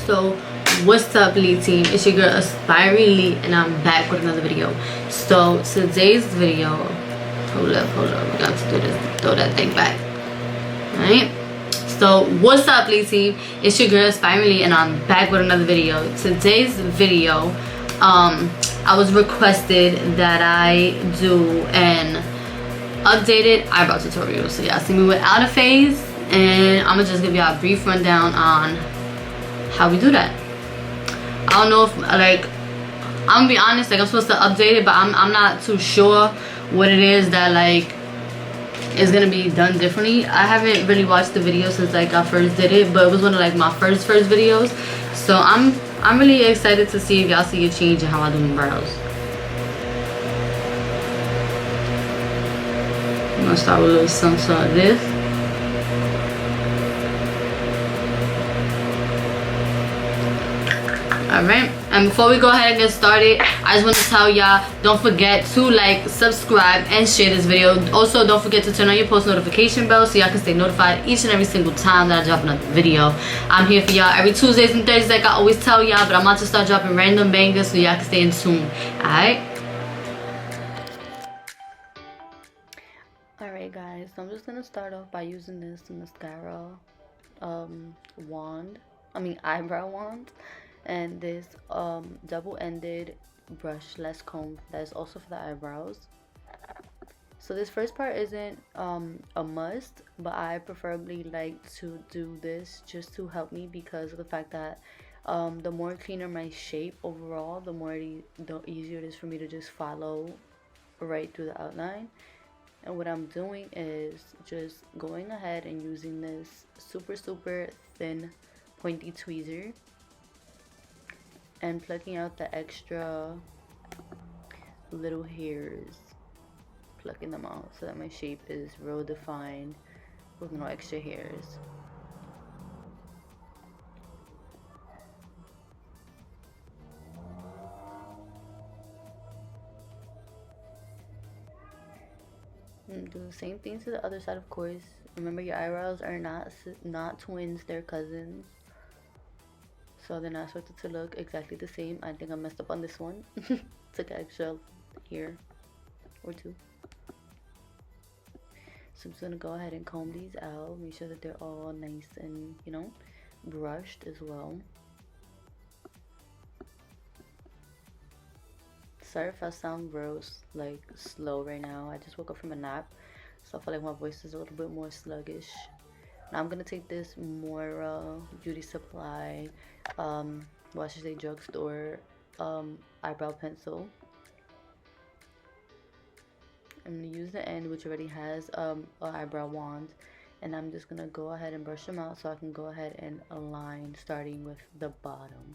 So what's up, Lee team? It's your girl Aspiring Lee, and I'm back with another video. So today's video, hold up, we got to do this, throw that thing back. Alright, so what's up, Lee team? It's your girl Aspiring Lee, and I'm back with another video. Today's video, I was requested that I do an updated eyebrow tutorial. So y'all see me without a phase, and I'm gonna just give y'all a brief rundown on how we do that. I don't know if, like, I'm gonna be honest, like, I'm supposed to update it, but I'm not too sure what it is that, like, is gonna be done differently. I haven't really watched the video since, like, I first did it, but it was one of, like, my first videos. So I'm really excited to see if y'all see a change in how I do my brows. I'm gonna start with a little some sort of this. Alright, and before we go ahead and get started, I just want to tell y'all, don't forget to like, subscribe, and share this video. Also, don't forget to turn on your post notification bell so y'all can stay notified each and every single time that I drop another video. I'm here for y'all every Tuesdays and Thursdays, like I always tell y'all, but I'm about to start dropping random bangers so y'all can stay in tune. Alright guys, so I'm just going to start off by using this mascara eyebrow wand. And this double-ended brushless comb that is also for the eyebrows. So this first part isn't a must, but I preferably like to do this just to help me because of the fact that the more cleaner my shape overall, the easier it is for me to just follow right through the outline. And what I'm doing is just going ahead and using this super thin pointy tweezer and plucking out the extra little hairs, plucking them out so that my shape is real defined with no extra hairs. And do the same thing to the other side, of course. Remember, your eyebrows are not twins, they're cousins. So they're not expected to look exactly the same. I think I messed up on this one. Took an extra hair or two. So I'm just gonna go ahead and comb these out. Make sure that they're all nice and, you know, brushed as well. Sorry if I sound real, like, slow right now. I just woke up from a nap, so I feel like my voice is a little bit more sluggish. Now I'm gonna take this more beauty supply, well, I should say drugstore eyebrow pencil. I'm gonna use the end, which already has an eyebrow wand, and I'm just gonna go ahead and brush them out so I can go ahead and align, starting with the bottom.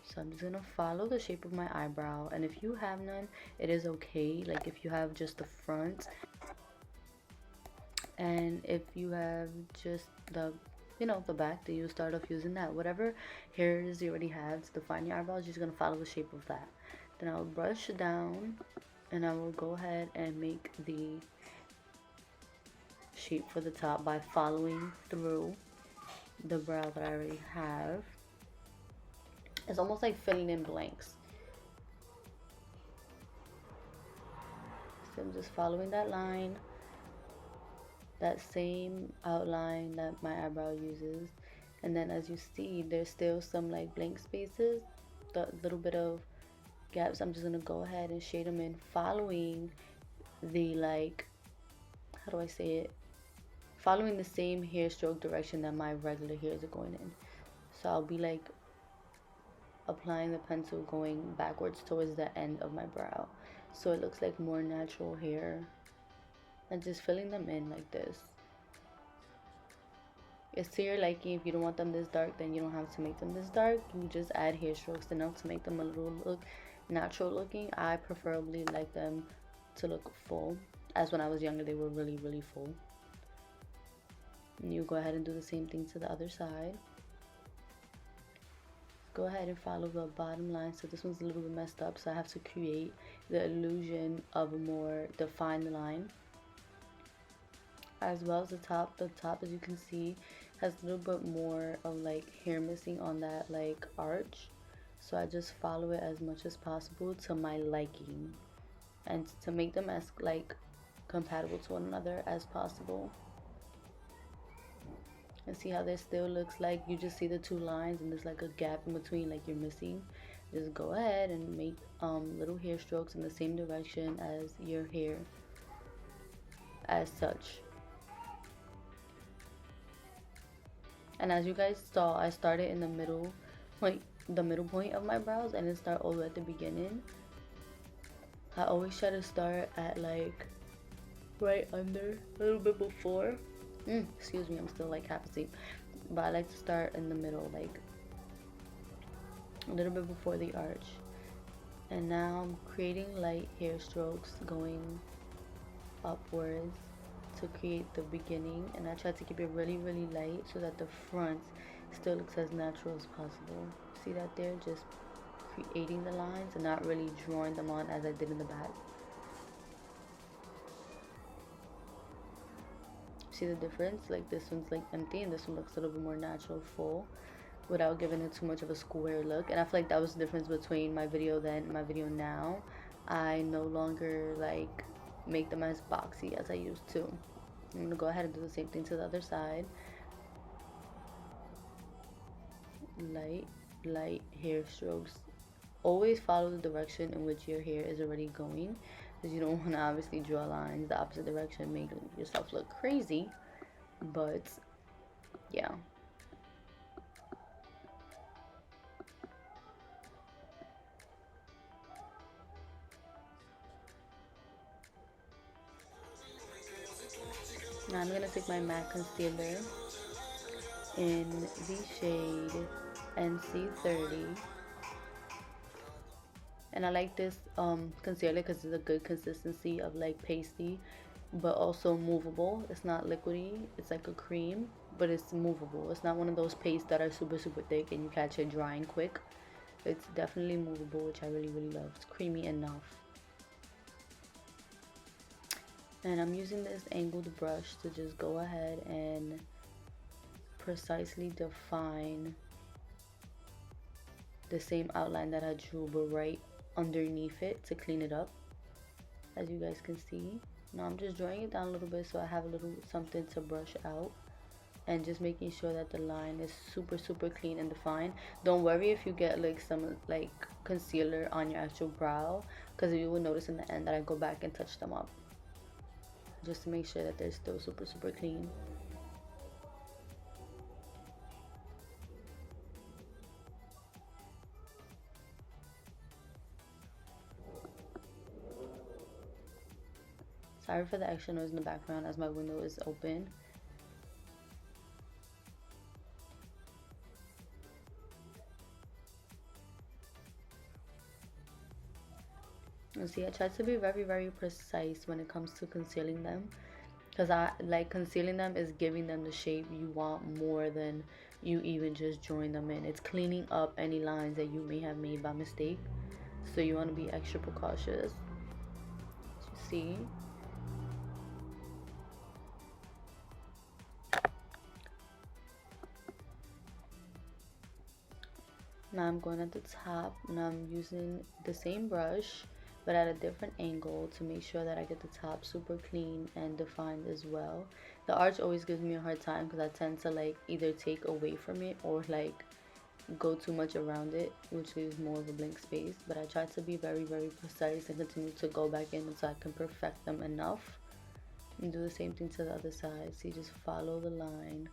So I'm just gonna follow the shape of my eyebrow, and if you have none, it is okay. Like, if you have just the front, and if you have just the, you know, the back, then you start off using that. Whatever hairs you already have to define your eyebrows, you're just gonna follow the shape of that. Then I'll brush down, and I will go ahead and make the shape for the top by following through the brow that I already have. It's almost like filling in blanks. So I'm just following that line, that same outline that my eyebrow uses, and then as you see, there's still some like blank spaces, the little bit of gaps. I'm just gonna go ahead and shade them in, following the, like, how do I say it, following the same hair stroke direction that my regular hairs are going in. So I'll be like applying the pencil going backwards towards the end of my brow, so it looks like more natural hair, and just filling them in like this. It's to your liking. If you don't want them this dark, then you don't have to make them this dark. You just add hair strokes enough to make them a little look natural looking. I preferably like them to look full, as when I was younger they were really full. And you go ahead and do the same thing to the other side. Go ahead and follow the bottom line. So this one's a little bit messed up, so I have to create the illusion of a more defined line, as well as the top. The top, as you can see, has a little bit more of like hair missing on that like arch, so I just follow it as much as possible to my liking and to make them as like compatible to one another as possible. And see how there still looks like you just see the two lines and there's like a gap in between, like you're missing. Just go ahead and make little hair strokes in the same direction as your hair as such. And as you guys saw, I started in the middle point of my brows. I didn't start all the way at the beginning. I always try to start at like right under, a little bit before. Excuse me, I'm still like half asleep. But I like to start in the middle, like a little bit before the arch. And now I'm creating light hair strokes going upwards to create the beginning, and I try to keep it really light so that the front still looks as natural as possible. See that there, just creating the lines and not really drawing them on as I did in the back. See the difference? Like this one's like empty and this one looks a little bit more natural, full, without giving it too much of a square look. And I feel like that was the difference between my video then and my video now. I no longer like make them as boxy as I used to. I'm gonna go ahead and do the same thing to the other side. Light hair strokes. Always follow the direction in which your hair is already going, because you don't want to obviously draw lines the opposite direction, make yourself look crazy. But yeah. Now I'm gonna take my MAC concealer in the shade NC30, and I like this concealer because it's a good consistency of like pasty but also movable. It's not liquidy, it's like a cream, but it's movable. It's not one of those pastes that are super thick and you catch it drying quick. It's definitely movable, which I really love. It's creamy enough. And I'm using this angled brush to just go ahead and precisely define the same outline that I drew, but right underneath it to clean it up, as you guys can see. Now I'm just drawing it down a little bit so I have a little something to brush out, and just making sure that the line is super clean and defined. Don't worry if you get like some like concealer on your actual brow, because you will notice in the end that I go back and touch them up, just to make sure that they're still super clean. Sorry for the extra noise in the background as my window is open. And see, I try to be very precise when it comes to concealing them, because I like concealing them is giving them the shape you want more than you even just drawing them in. It's cleaning up any lines that you may have made by mistake, so you want to be extra precautious. As you see, now I'm going at the top, and I'm using the same brush but at a different angle to make sure that I get the top super clean and defined as well. The arch always gives me a hard time because I tend to like either take away from it or like go too much around it, which leaves more of a blank space. But I try to be very precise and continue to go back in until I can perfect them enough. And do the same thing to the other side. So you just follow the line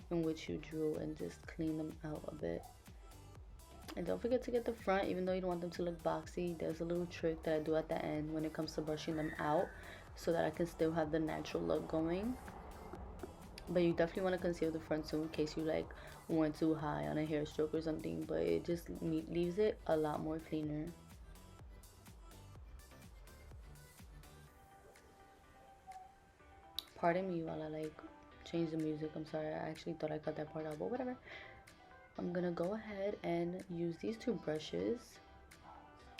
in which you drew and just clean them out a bit. And don't forget to get the front, even though you don't want them to look boxy. There's a little trick that I do at the end when it comes to brushing them out, so that I can still have the natural look going. But you definitely want to conceal the front too, in case you like went too high on a hair stroke or something, but it just leaves it a lot more cleaner. Pardon me while I like change the music. I'm sorry, I actually thought I cut that part out, but whatever. I'm gonna go ahead and use these two brushes.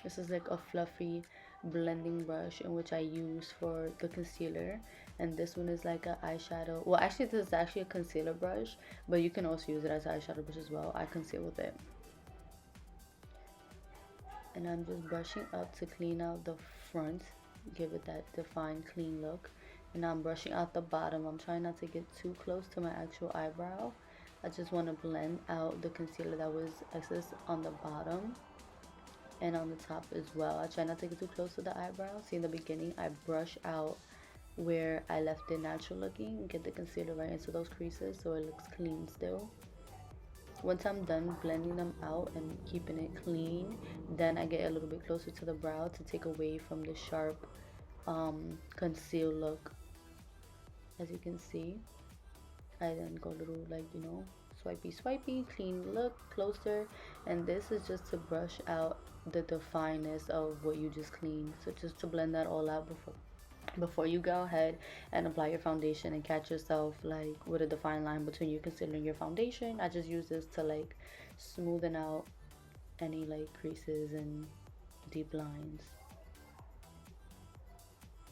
This is like a fluffy blending brush in which I use for the concealer, and this one is like an eyeshadow. Well, actually this is actually a concealer brush, but you can also use it as an eyeshadow brush as well. I conceal with it. And I'm just brushing up to clean out the front, give it that defined clean look. And I'm brushing out the bottom. I'm trying not to get too close to my actual eyebrow. I just want to blend out the concealer that was excess on the bottom and on the top as well. I try not to get too close to the eyebrow. See, in the beginning I brush out where I left it natural looking and get the concealer right into those creases so it looks clean still. Once I'm done blending them out and keeping it clean, then I get a little bit closer to the brow to take away from the sharp conceal look. As you can see, I then go a little, like, you know, swipey, clean look, closer. And this is just to brush out the defineness of what you just cleaned. So just to blend that all out before you go ahead and apply your foundation and catch yourself like with a defined line between your concealer and your foundation. I just use this to like smoothen out any like creases and deep lines.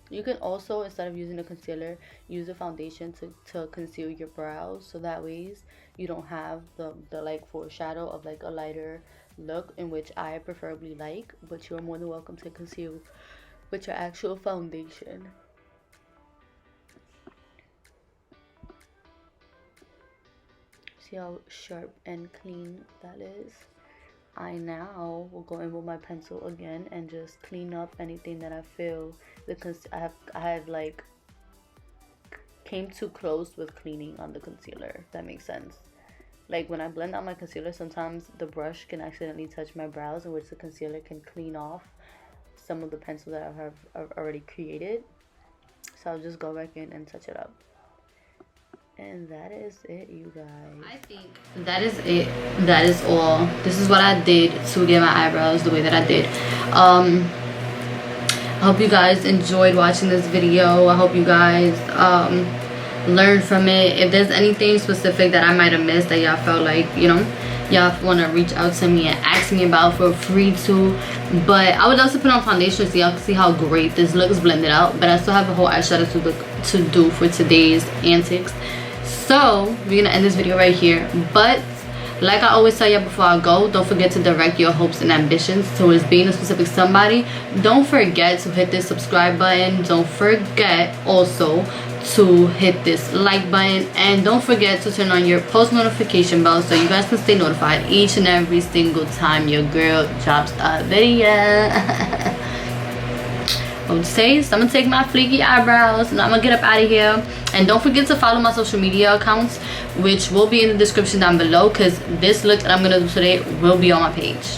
You can also, instead of using the concealer, use a foundation to conceal your brows, so that ways you don't have the like foreshadow of like a lighter look, in which I preferably like, but you're more than welcome to conceal with your actual foundation. See how sharp and clean that is? I now will go in with my pencil again and just clean up anything that I feel I have like came too close with cleaning on the concealer, if that makes sense. Like when I blend out my concealer, sometimes the brush can accidentally touch my brows, in which the concealer can clean off some of the pencil that I've already created. So I'll just go back in and touch it up. And that is it, you guys. I think that is it. That is all. This is what I did to get my eyebrows the way that I did. I hope you guys enjoyed watching this video. I hope you guys learned from it. If there's anything specific that I might have missed that y'all felt like, you know, y'all want to reach out to me and ask me about, feel free to. But I would love to put on foundation so y'all can see how great this looks blended out. But I still have a whole eyeshadow to do for today's antics. So we're gonna end this video right here. But like I always tell you before I go, don't forget to direct your hopes and ambitions towards being a specific somebody. Don't forget to hit this subscribe button. Don't forget also to hit this like button, and don't forget to turn on your post notification bell so you guys can stay notified each and every single time your girl drops a video. Okay, so I'm gonna take my fleeky eyebrows and I'm gonna get up out of here. And don't forget to follow my social media accounts, which will be in the description down below, because this look that I'm gonna do today will be on my page.